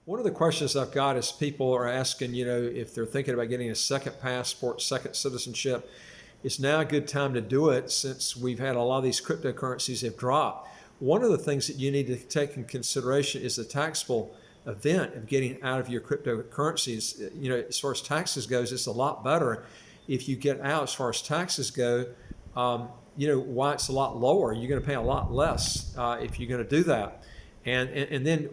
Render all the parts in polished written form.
One of the questions I've got is people are asking, if they're thinking about getting a second passport, second citizenship, is now a good time to do it since we've had a lot of these cryptocurrencies have dropped. One of the things that you need to take in consideration is the taxable event of getting out of your cryptocurrencies. As far as taxes goes, it's a lot better if you get out. As far as taxes go, why it's a lot lower. You're going to pay a lot less if you're going to do that, and then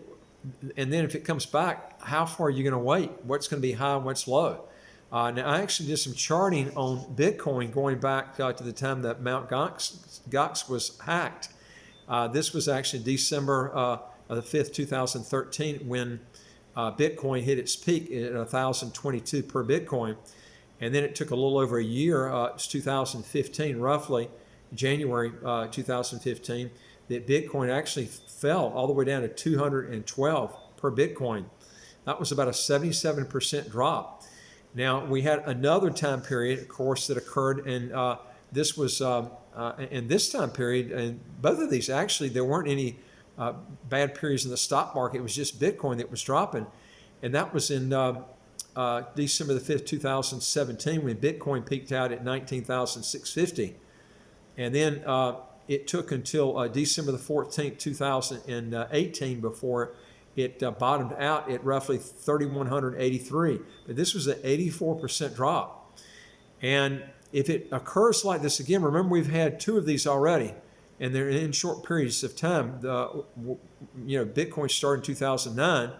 if it comes back, how far are you going to wait? What's going to be high and what's low? Now, I actually did some charting on Bitcoin going back to the time that Mt. Gox was hacked. This was actually December the 5th, 2013, when Bitcoin hit its peak at 1,022 per Bitcoin. And then it took a little over a year, it was 2015 roughly, January 2015, that Bitcoin actually fell all the way down to 212 per Bitcoin. That was about a 77% drop. Now, we had another time period, of course, that occurred, and this was in this time period, and both of these actually, there weren't any bad periods in the stock market. It was just Bitcoin that was dropping, and that was in December the 5th, 2017, when Bitcoin peaked out at 19,650. And then it took until December the 14th, 2018 before it bottomed out at roughly 3,183. But this was an 84% drop. And if it occurs like this again, remember we've had two of these already, and they're in short periods of time. Bitcoin started in 2009.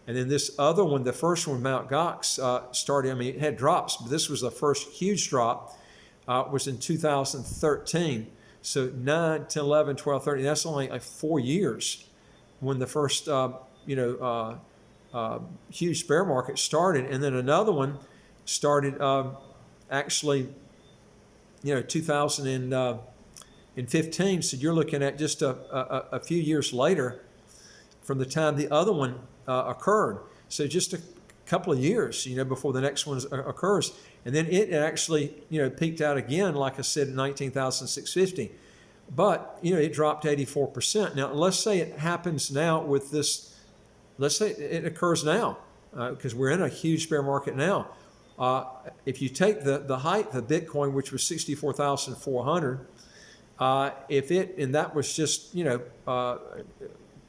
And then this other one, the first one, Mt. Gox, started, it had drops, but this was the first huge drop, was in 2013. So 9, 10, 11, 12, 13, that's only like 4 years when the first, huge bear market started. And then another one started actually, 2015. So you're looking at just a few years later from the time the other one occurred. So just a couple of years, before the next one occurs. And then it actually, peaked out again, like I said, 19,650. But, it dropped 84%. Now, let's say it happens now with this, let's say it occurs now, because we're in a huge bear market now. If you take the height of Bitcoin, which was 64,400, and that was just, a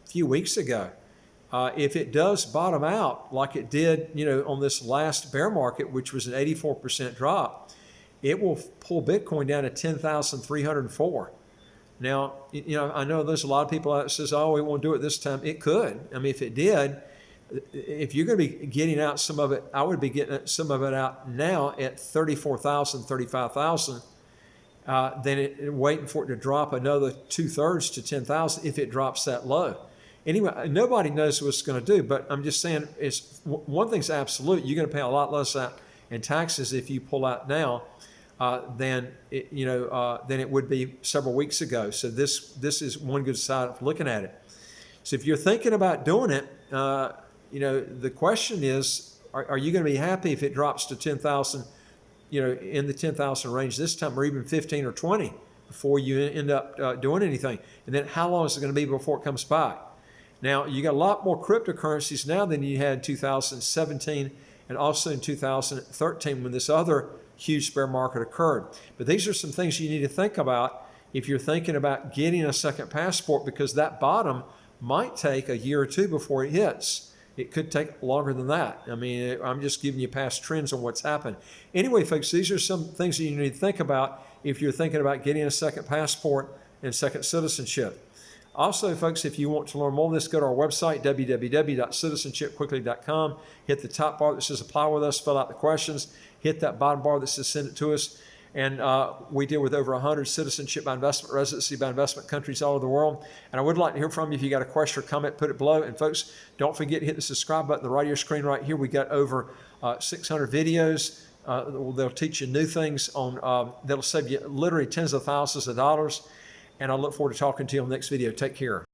few weeks ago, if it does bottom out like it did, on this last bear market, which was an 84% drop, it will pull Bitcoin down to 10,304. Now, I know there's a lot of people that says, oh, we won't do it this time. It could. If it did, if you're going to be getting out some of it, I would be getting some of it out now at 34,000, 35,000. Then waiting for it to drop another 2/3 to 10,000 if it drops that low. Anyway, nobody knows what it's going to do, but I'm just saying, one thing's absolute: you're going to pay a lot less in taxes if you pull out now than it would be several weeks ago. So this is one good side of looking at it. So if you're thinking about doing it, the question is, are you going to be happy if it drops to 10,000? In the 10,000 range this time, or even 15 or 20 before you end up doing anything. And then how long is it going to be before it comes back? Now, you got a lot more cryptocurrencies now than you had in 2017 and also in 2013 when this other huge bear market occurred. But these are some things you need to think about if you're thinking about getting a second passport, because that bottom might take a year or two before it hits. It could take longer than that. I'm just giving you past trends on what's happened. Anyway, folks, these are some things that you need to think about if you're thinking about getting a second passport and second citizenship. Also, folks, if you want to learn more of this, go to our website, www.citizenshipquickly.com. Hit the top bar that says apply with us, fill out the questions. Hit that bottom bar that says send it to us. And we deal with over 100 citizenship by investment, residency by investment countries all over the world. And I would like to hear from you. If you got a question or comment, put it below. And folks, don't forget to hit the subscribe button on the right of your screen right here. We got over 600 videos. They'll teach you new things that'll save you literally tens of thousands of dollars. And I look forward to talking to you on the next video. Take care.